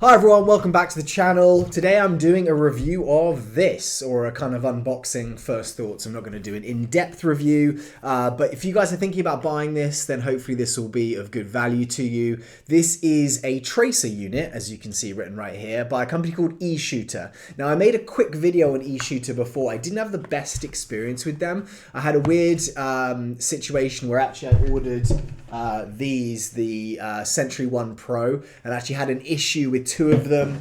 Hi everyone, welcome back to the channel. Today I'm doing a review of this, or a kind of unboxing first thoughts. I'm not going to do an in-depth review, but if you guys are thinking about buying this, then hopefully this will be of good value to you. This is a tracer unit, as you can see written right here, by a company called ESHOOTER. Now I made a quick video on ESHOOTER before. I didn't have the best experience with them. I had a weird situation where actually I ordered the Sentry 1 Pro and actually had an issue with two of them.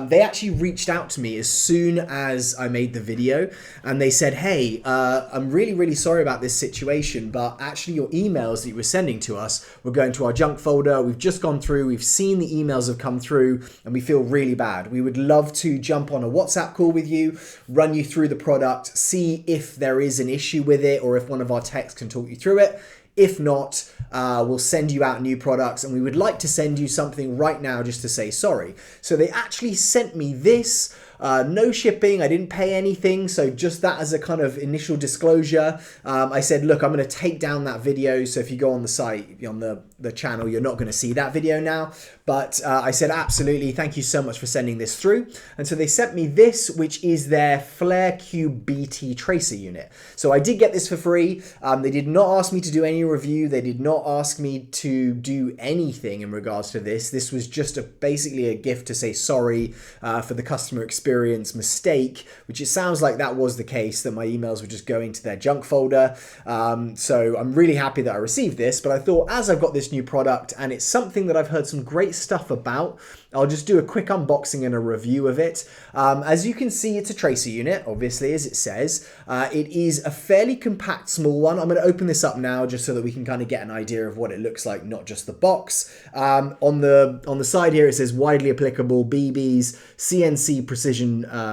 They actually reached out to me as soon as I made the video and they said, hey, I'm really sorry about this situation, but actually your emails that you were sending to us were going to our junk folder. We've just gone through, we've seen the emails have come through and we feel really bad. We would love to jump on a WhatsApp call with you, run you through the product, see if there is an issue with it or if one of our techs can talk you through it. If not, we'll send you out new products and we would like to send you something right now just to say sorry. So they actually sent me this, no shipping, I didn't pay anything, so just that as a kind of initial disclosure. I said, look, I'm going to take down that video, so if you go on the site, on the channel, you're not going to see that video now. But I said, absolutely, thank you so much for sending this through. And so they sent me this, which is their Flare Cube BT tracer unit. So I did get this for free. They did not ask me to do any review. They did not ask me to do anything in regards to this. This was just basically a gift to say sorry for the customer experience mistake, which it sounds like that was the case, that my emails were just going to their junk folder. So I'm really happy that I received this, but I thought as I've got this new product and it's something that I've heard some great stuff about, I'll just do a quick unboxing and a review of it. As you can see, it's a tracer unit, obviously, as it says. It is a fairly compact small one. I'm going to open this up now just so that we can kind of get an idea of what it looks like, not just the box. On the side here, it says widely applicable BBs, CNC precision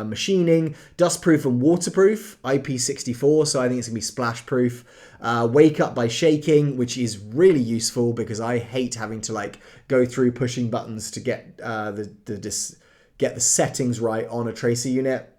machining, dustproof and waterproof, IP64, so I think it's going to be splash proof. Wake up by shaking, which is really useful because I hate having to like go through pushing buttons to get get the settings right on a tracer unit.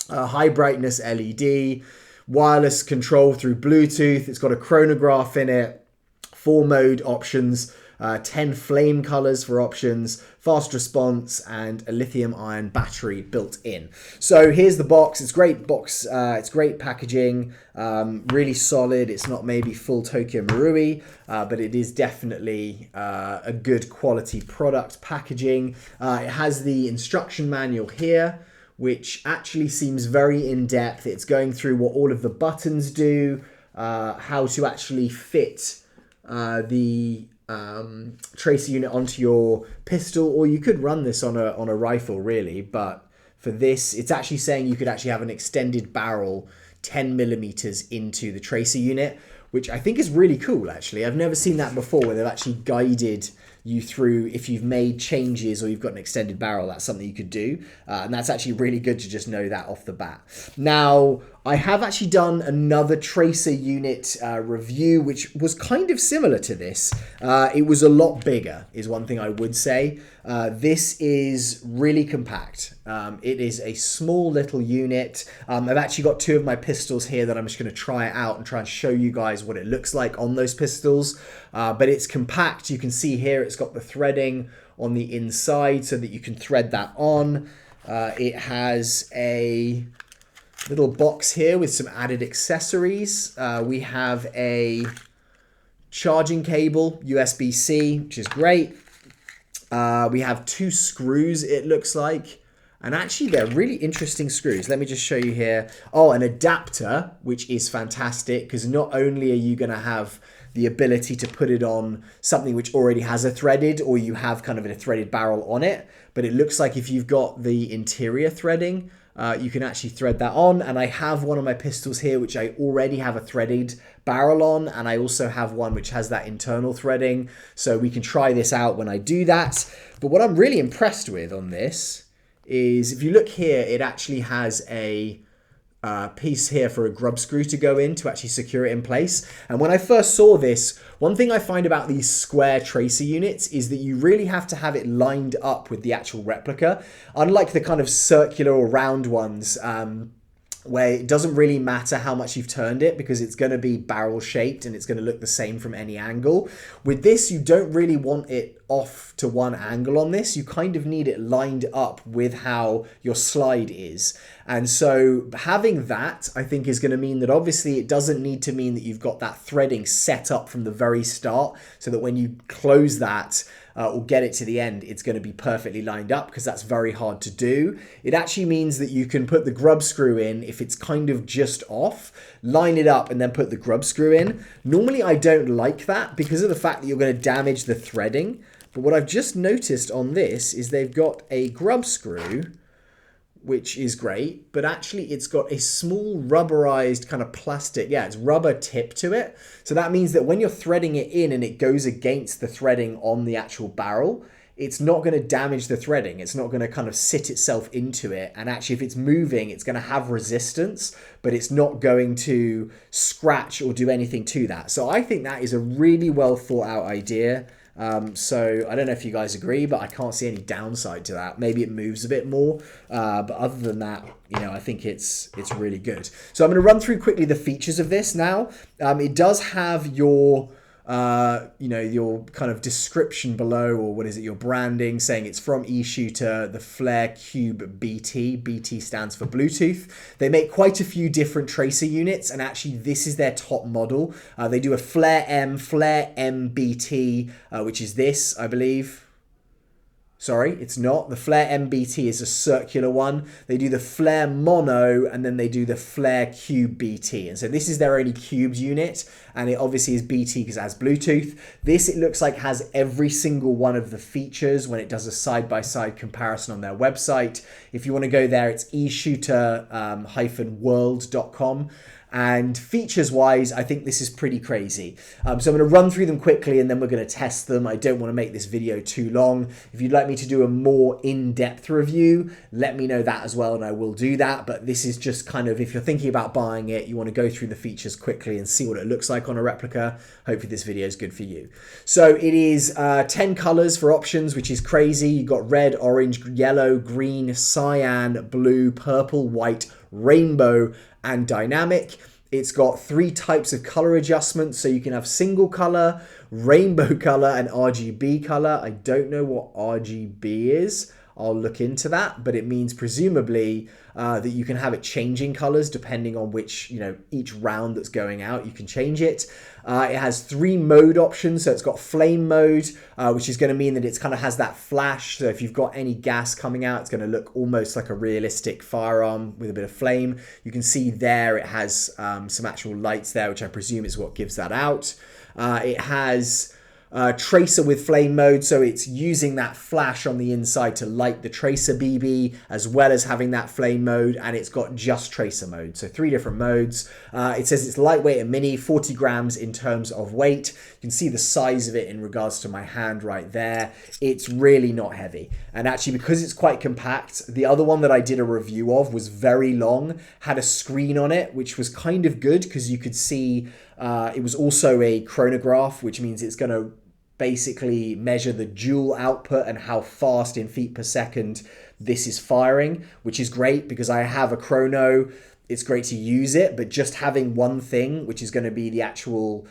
High brightness LED, wireless control through Bluetooth. It's got a chronograph in it, 4 mode options, 10 flame colors for options, fast response, and a lithium ion battery built in. So here's the box. It's great box. It's great packaging, really solid. It's not maybe full Tokyo Marui, but it is definitely a good quality product packaging. It has the instruction manual here, which actually seems very in-depth. It's going through what all of the buttons do, how to actually fit the tracer unit onto your pistol, or you could run this on a rifle really, but for this it's actually saying you could actually have an extended barrel 10mm into the tracer unit, which I think is really cool actually. I've never seen that before where they've actually guided you through if you've made changes or you've got an extended barrel. That's something you could do, and that's actually really good to just know that off the bat. Now I have actually done another tracer unit review which was kind of similar to this. It was a lot bigger is one thing I would say. This is really compact. It is a small little unit. I've actually got 2 of my pistols here that I'm just going to try out and try and show you guys what it looks like on those pistols. But it's compact. You can see here it's got the threading on the inside so that you can thread that on. It has a little box here with some added accessories. We have a charging cable, USB-C, which is great. We have 2 screws, it looks like. And actually, they're really interesting screws. Let me just show you here. Oh, an adapter, which is fantastic because not only are you going to have the ability to put it on something which already has a threaded, or you have kind of a threaded barrel on it, but it looks like if you've got the interior threading, you can actually thread that on. And I have one of my pistols here which I already have a threaded barrel on, and I also have one which has that internal threading, so we can try this out when I do that. But what I'm really impressed with on this is if you look here, it actually has a piece here for a grub screw to go in to actually secure it in place. And when I first saw this, one thing I find about these square tracer units is that you really have to have it lined up with the actual replica. Unlike the kind of circular or round ones, where it doesn't really matter how much you've turned it because it's going to be barrel shaped and it's going to look the same from any angle. With this, you don't really want it off to one angle on this. You kind of need it lined up with how your slide is. And so having that, I think, is going to mean that obviously it doesn't need to mean that you've got that threading set up from the very start so that when you close that, or get it to the end, it's going to be perfectly lined up, because that's very hard to do. It actually means that you can put the grub screw in if it's kind of just off, line it up and then put the grub screw in. Normally I don't like that because of the fact that you're going to damage the threading. But what I've just noticed on this is they've got a grub screw, which is great, but actually it's got a small rubberized kind of plastic, it's rubber tip to it. So that means that when you're threading it in and it goes against the threading on the actual barrel, it's not going to damage the threading. It's not going to kind of sit itself into it. And actually, if it's moving, it's going to have resistance, but it's not going to scratch or do anything to that. So I think that is a really well thought out idea. So I don't know if you guys agree, but I can't see any downside to that. Maybe it moves a bit more, but other than that, I think it's really good. So I'm going to run through quickly the features of this now. It does have your your kind of description below, or what is it, your branding, saying it's from ESHOOTER, the Flare Cube BT. BT stands for Bluetooth. They make quite a few different tracer units, and actually this is their top model. They do a Flare MBT, which is this, I believe. Sorry, it's not. The Flare MBT is a circular one. They do the Flare Mono, and then they do the Flare Cube BT. And so this is their only cubed unit, and it obviously is BT because it has Bluetooth. This, it looks like, has every single one of the features when it does a side-by-side comparison on their website. If you want to go there, it's eshooter-world.com. And features-wise, I think this is pretty crazy. So I'm going to run through them quickly and then we're going to test them. I don't want to make this video too long. If you'd like me to do a more in-depth review, let me know that as well and I will do that. But this is just kind of, if you're thinking about buying it, you want to go through the features quickly and see what it looks like on a replica. Hopefully this video is good for you. So it is 10 colors for options, which is crazy. You've got red, orange, yellow, green, cyan, blue, purple, white, rainbow, and dynamic. It's got 3 types of color adjustments, so you can have single color, rainbow color, and RGB color. I don't know what RGB is. I'll look into that, but it means presumably that you can have it changing colors depending on which, each round that's going out, you can change it. It has 3 mode options. So it's got flame mode, which is going to mean that it kind of has that flash. So if you've got any gas coming out, it's going to look almost like a realistic firearm with a bit of flame. You can see there it has some actual lights there, which I presume is what gives that out. It has tracer with flame mode, so it's using that flash on the inside to light the tracer BB, as well as having that flame mode, and it's got just tracer mode, so 3 different modes. It says it's lightweight and mini, 40 grams in terms of weight. You can see the size of it in regards to my hand right there. It's really not heavy, and actually because it's quite compact, the other one that I did a review of was very long, had a screen on it, which was kind of good because you could see it was also a chronograph, which means it's going to basically measure the joule output and how fast in feet per second this is firing, which is great because I have a chrono. It's great to use it, but just having one thing, which is going to be the actual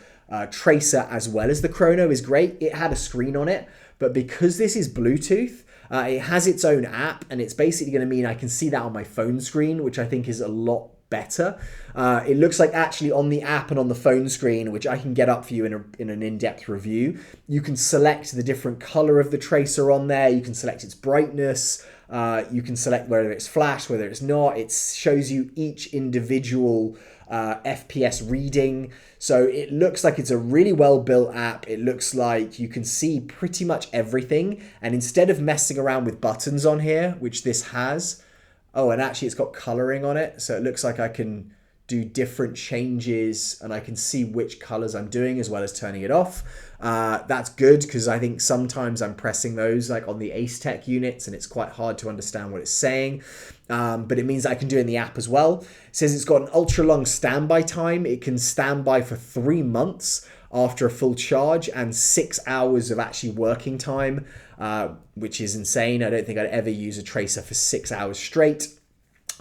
tracer as well as the chrono, is great. It had a screen on it, but because this is Bluetooth, it has its own app, and it's basically going to mean I can see that on my phone screen, which I think is a lot better. It looks like actually on the app and on the phone screen, which I can get up for you in an in-depth review, you can select the different color of the tracer on there. You can select its brightness. You can select whether it's flash, whether it's not. It shows you each individual FPS reading. So it looks like it's a really well built app. It looks like you can see pretty much everything. And instead of messing around with buttons on here, which this has, oh, and actually it's got coloring on it. So it looks like I can do different changes and I can see which colors I'm doing as well as turning it off. That's good because I think sometimes I'm pressing those like on the Ace Tech units and it's quite hard to understand what it's saying. But it means I can do it in the app as well. It says it's got an ultra long standby time. It can stand by for 3 months after a full charge and 6 hours of actually working time, which is insane. I don't think I'd ever use a tracer for 6 hours straight.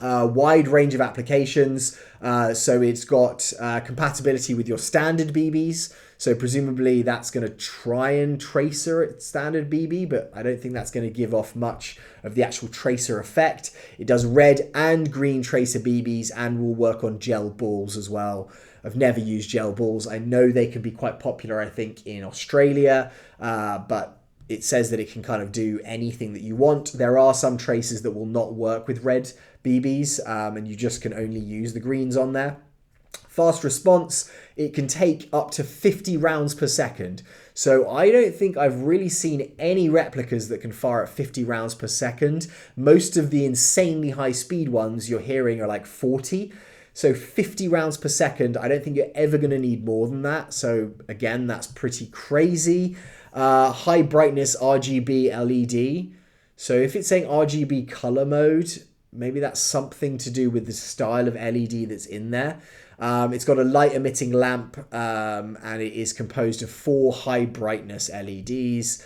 wide range of applications. So it's got compatibility with your standard BBs. So presumably that's going to try and tracer its standard BB, but I don't think that's going to give off much of the actual tracer effect. It does red and green tracer BBs and will work on gel balls as well. I've never used gel balls. I know they can be quite popular, I think, in Australia, but it says that it can kind of do anything that you want. There are some tracers that will not work with red BBs, and you just can only use the greens on there. Fast response, it can take up to 50 rounds per second. So I don't think I've really seen any replicas that can fire at 50 rounds per second. Most of the insanely high speed ones you're hearing are like 40. So 50 rounds per second, I don't think you're ever going to need more than that. So again, that's pretty crazy. High brightness RGB LED. So if it's saying RGB color mode, maybe that's something to do with the style of LED that's in there. It's got a light emitting lamp, and it is composed of 4 high brightness LEDs.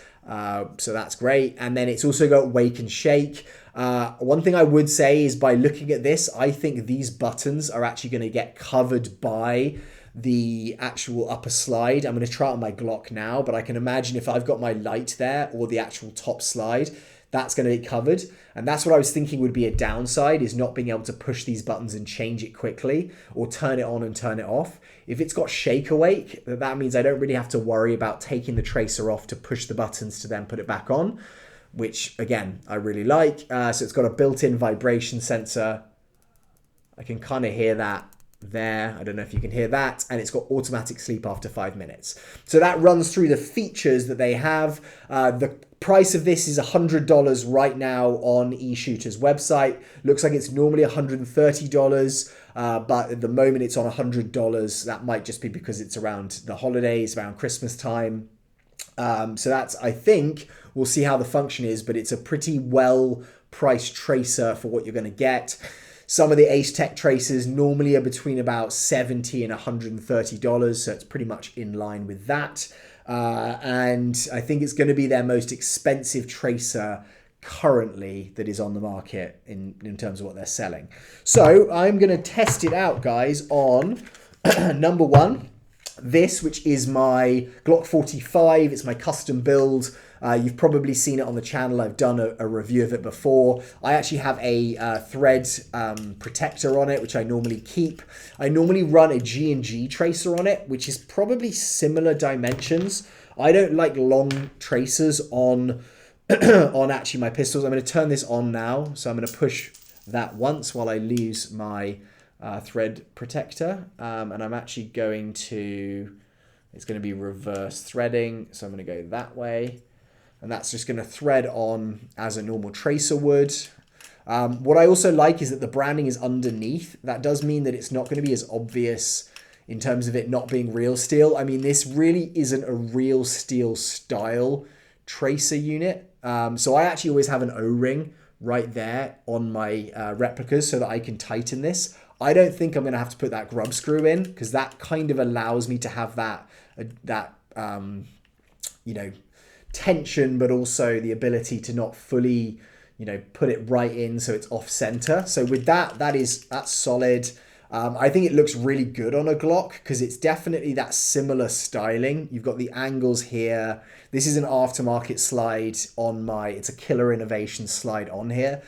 So that's great. And then it's also got wake and shake. One thing I would say is by looking at this, I think these buttons are actually going to get covered by the actual upper slide. I'm going to try it on my Glock now, but I can imagine if I've got my light there or the actual top slide, that's going to be covered. And that's what I was thinking would be a downside, is not being able to push these buttons and change it quickly or turn it on and turn it off. If it's got shake awake, that means I don't really have to worry about taking the tracer off to push the buttons to then put it back on, which again, I really like. So it's got a built-in vibration sensor. I can kind of hear that there. I don't know if you can hear that. And it's got automatic sleep after 5 minutes. So that runs through the features that they have. The price of this is $100 right now on ESHOOTER's website. Looks like it's normally $130, but at the moment it's on $100. That might just be because it's around the holidays, around Christmas time. So that's, I think, we'll see how the function is, but it's a pretty well priced tracer for what you're going to get. Some of the Ace Tech tracers normally are between about $70 and $130, so it's pretty much in line with that. And I think it's going to be their most expensive tracer currently that is on the market in terms of what they're selling. So I'm going to test it out, guys, on number one, this, which is my Glock 45. It's my custom build. You've probably seen it on the channel. I've done a review of it before. I actually have a thread protector on it, which I normally keep. I normally run a G&G tracer on it, which is probably similar dimensions. I don't like long tracers on, on actually my pistols. I'm going to turn this on now. So I'm going to push that once while I lose my thread protector. And I'm actually going to, it's going to be reverse threading. So I'm going to go that way. And that's just going to thread on as a normal tracer would. What I also like is that the branding is underneath. That does mean that it's not going to be as obvious in terms of it not being real steel. I mean, this really isn't a real steel style tracer unit. So I actually always have an O-ring right there on my replicas so that I can tighten this. I don't think I'm going to have to put that grub screw in, because that kind of allows me to have that you know, tension, but also the ability to not fully, you know, put it right in so it's off center. So with that, that's solid. I think it looks really good on a Glock because it's definitely that similar styling. You've got the angles here. This is an aftermarket slide on my, it's a Killer Innovation slide on here.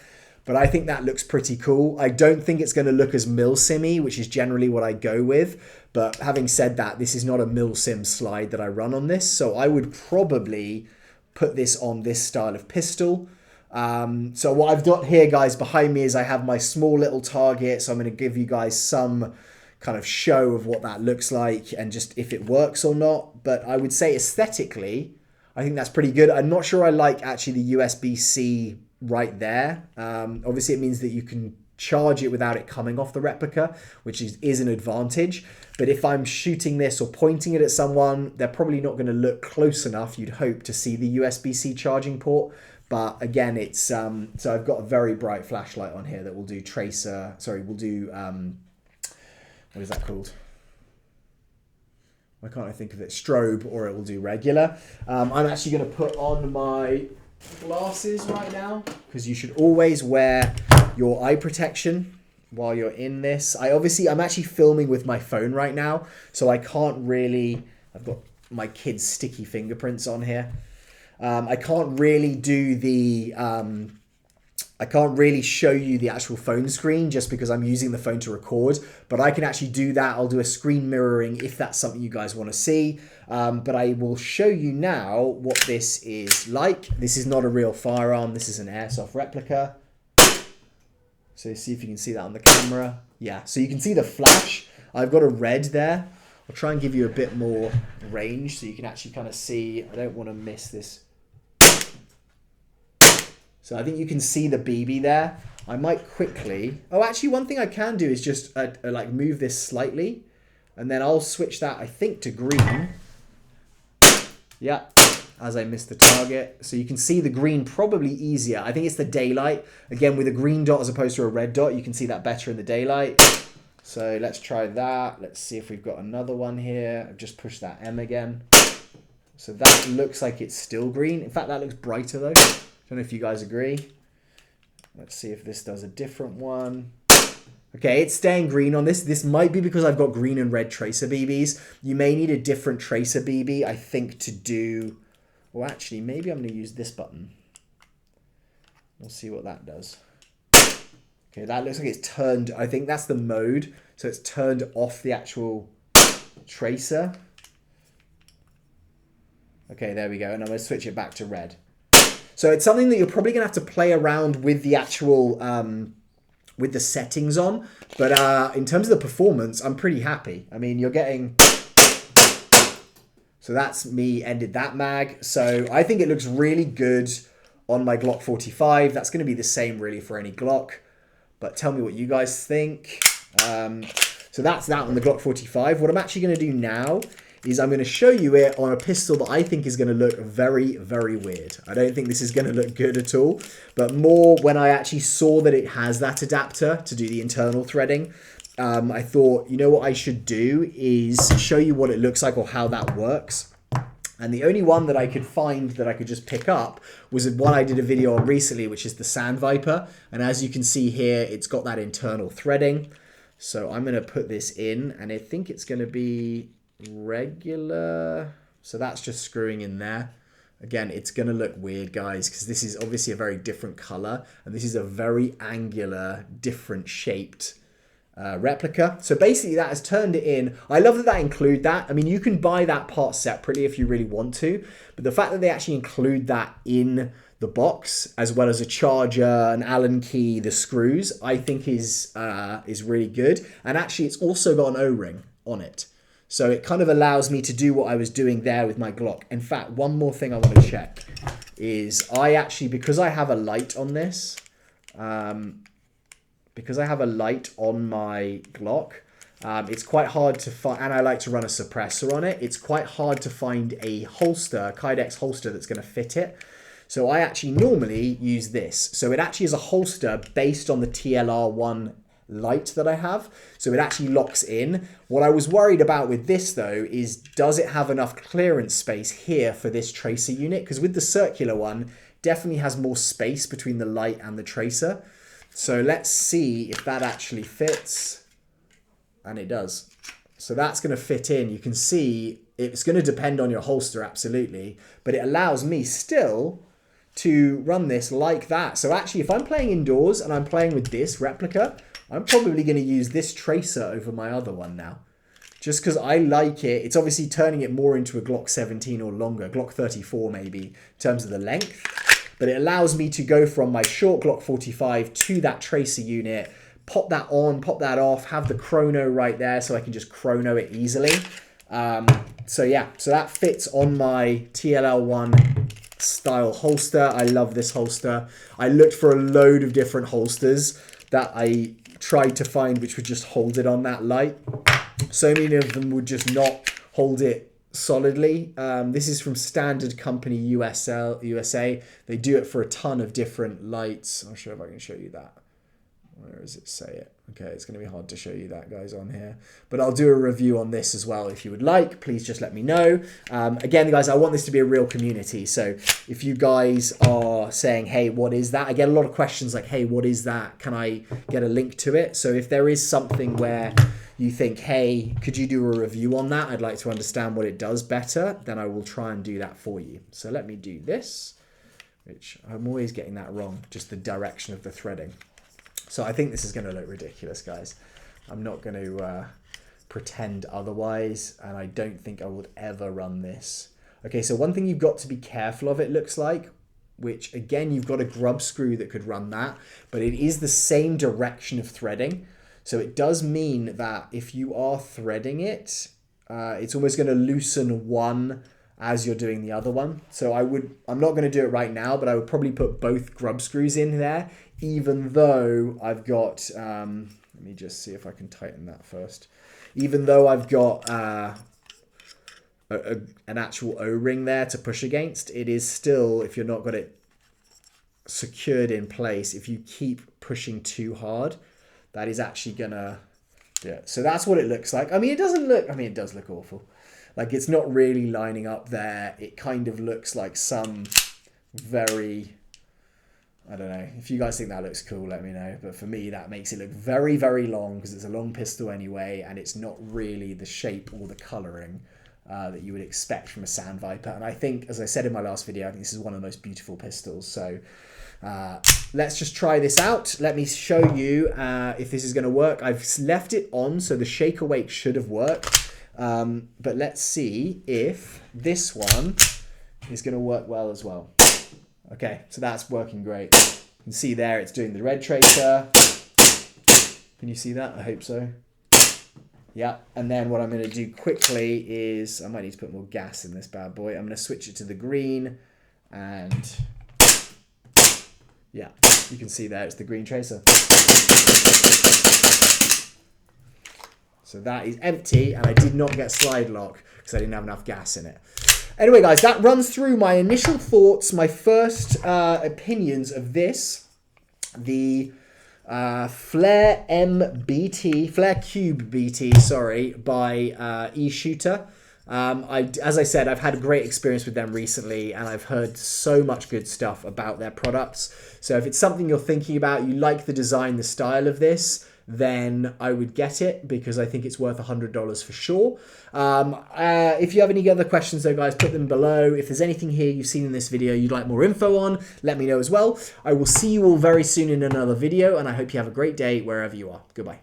But I think that looks pretty cool. I don't think it's going to look as milsim-y, which is generally what I go with. But having said that, this is not a milsim slide that I run on this. So I would probably put this on this style of pistol. So what I've got here, guys, behind me is I have my small little target. So I'm going to give you guys some kind of show of what that looks like and just if it works or not. But I would say aesthetically, I think that's pretty good. I'm not sure I like actually the USB-C right there. Obviously, it means that you can charge it without it coming off the replica, which is an advantage. But if I'm shooting this or pointing it at someone, they're probably not going to look close enough, you'd hope, to see the USB-C charging port. But again, it's so I've got a very bright flashlight on here that will do tracer. Sorry, we'll do what is that called? Why can't I think of it? Strobe, or it will do regular. I'm actually going to put on my glasses right now, because you should always wear your eye protection while you're in this. I'm actually filming with my phone right now, so I can't really, I've got my kid's sticky fingerprints on here. I can't really do the, I can't really show you the actual phone screen just because I'm using the phone to record, but I can actually do that. I'll do a screen mirroring if that's something you guys want to see. But I will show you now what this is like. This is not a real firearm. This is an airsoft replica. So see if you can see that on the camera. Yeah, so you can see the flash. I've got a red there. I'll try and give you a bit more range so you can actually kind of see. I don't want to miss this. So I think you can see the BB there. I might quickly... Oh, actually, one thing I can do is just like move this slightly. And then I'll switch that, I think, to green. Yeah, as I missed the target. So you can see the green probably easier. I think it's the daylight. Again, with a green dot as opposed to a red dot, you can see that better in the daylight. So let's try that. Let's see if we've got another one here. I've just pushed that M again. So that looks like it's still green. In fact, that looks brighter though. Don't know if you guys agree. Let's see if this does a different one. Okay, it's staying green on this. This might be because I've got green and red tracer BBs. You may need a different tracer BB, I think, to do... Well, actually, maybe I'm going to use this button. We'll see what that does. Okay, that looks like it's turned... I think that's the mode. So it's turned off the actual tracer. Okay, there we go. And I'm going to switch it back to red. So it's something that you're probably going to have to play around with the actual... with the settings on, but in terms of the performance, I'm pretty happy. I mean, you're getting... So that's me ended that mag. So I think it looks really good on my Glock 45. That's going to be the same really for any Glock, but tell me what you guys think. So that's that on the Glock 45. What I'm actually going to do now is I'm going to show you it on a pistol that I think is going to look very, very weird. I don't think this is going to look good at all, but more when I actually saw that it has that adapter to do the internal threading, I thought, you know what I should do is show you what it looks like or how that works. And the only one that I could find that I could just pick up was one I did a video on recently, which is the Sandviper. And as you can see here, it's got that internal threading. So I'm going to put this in, and I think it's going to be regular. So that's just screwing in there. Again, it's going to look weird, guys, because this is obviously a very different color, and this is a very angular, different shaped replica. So basically that has turned it in. I love that they include that. I mean, you can buy that part separately if you really want to, but the fact that they actually include that in the box, as well as a charger, an Allen key, the screws, I think is really good. And actually it's also got an O-ring on it. So it kind of allows me to do what I was doing there with my Glock. In fact, one more thing I want to check is I actually, because I have a light on this, because I have a light on my Glock, it's quite hard to find, and I like to run a suppressor on it, it's quite hard to find a holster, a Kydex holster that's going to fit it. So I actually normally use this. So it actually is a holster based on the TLR1 light that I have, so it actually locks in. What I was worried about with this though is, does it have enough clearance space here for this tracer unit? Because with the circular one, definitely has more space between the light and the tracer. So let's see if that actually fits, and it does. So that's going to fit in. You can see it's going to depend on your holster, absolutely, but it allows me still to run this like that. So actually, if I'm playing indoors and I'm playing with this replica, I'm probably going to use this tracer over my other one now, just because I like it. It's obviously turning it more into a Glock 17 or longer, Glock 34 maybe, in terms of the length. But it allows me to go from my short Glock 45 to that tracer unit, pop that on, pop that off, have the chrono right there so I can just chrono it easily. So yeah, so that fits on my TLL1 style holster. I love this holster. I looked for a load of different holsters that I tried to find which would just hold it on that light. So many of them would just not hold it solidly. This is from Standard Company USA. They do it for a ton of different lights. I'll show if I can show you that. Where does it say it? Okay, it's going to be hard to show you that, guys, on here. But I'll do a review on this as well if you would like. Please just let me know. Again, guys, I want this to be a real community. So if you guys are saying, hey, what is that? I get a lot of questions like, hey, what is that? Can I get a link to it? So if there is something where you think, hey, could you do a review on that? I'd like to understand what it does better. Then I will try and do that for you. So let me do this, which I'm always getting that wrong, just the direction of the threading. So I think this is going to look ridiculous, guys. I'm not going to pretend otherwise, and I don't think I would ever run this. Okay, so one thing you've got to be careful of, it looks like, which again, you've got a grub screw that could run that, but it is the same direction of threading. So it does mean that if you are threading it, it's almost going to loosen one as you're doing the other one. So I'm not going to do it right now, but I would probably put both grub screws in there, even though I've got, let me just see if I can tighten that first. Even though I've got an actual O-ring there to push against, it is still, if you're not got it secured in place, if you keep pushing too hard, that is actually gonna, yeah. So that's what it looks like. I mean, it doesn't look, I mean, it does look awful. Like, it's not really lining up there. It kind of looks like some very, I don't know. If you guys think that looks cool, let me know. But for me, that makes it look very, very long because it's a long pistol anyway, and it's not really the shape or the coloring that you would expect from a Sandviper. And I think, as I said in my last video, I think this is one of the most beautiful pistols. So let's just try this out. Let me show you if this is going to work. I've left it on, so the shake awake should have worked. But let's see if this one is going to work well as well. Okay, so that's working great. You can see there it's doing the red tracer. Can you see that? I hope so. Yeah, and then what I'm going to do quickly is, I might need to put more gas in this bad boy. I'm going to switch it to the green, and yeah, you can see there it's the green tracer. So that is empty, and I did not get slide lock because I didn't have enough gas in it. Anyway, guys, that runs through my initial thoughts, my first opinions of this, the Flare Cube BT, sorry, by ESHOOTER. As I said, I've had a great experience with them recently, and I've heard so much good stuff about their products. So if it's something you're thinking about, you like the design, the style of this, then I would get it because I think it's worth $100 for sure. If you have any other questions though, guys, put them below. If there's anything here you've seen in this video you'd like more info on, let me know as well. I will see you all very soon in another video, and I hope you have a great day wherever you are. Goodbye.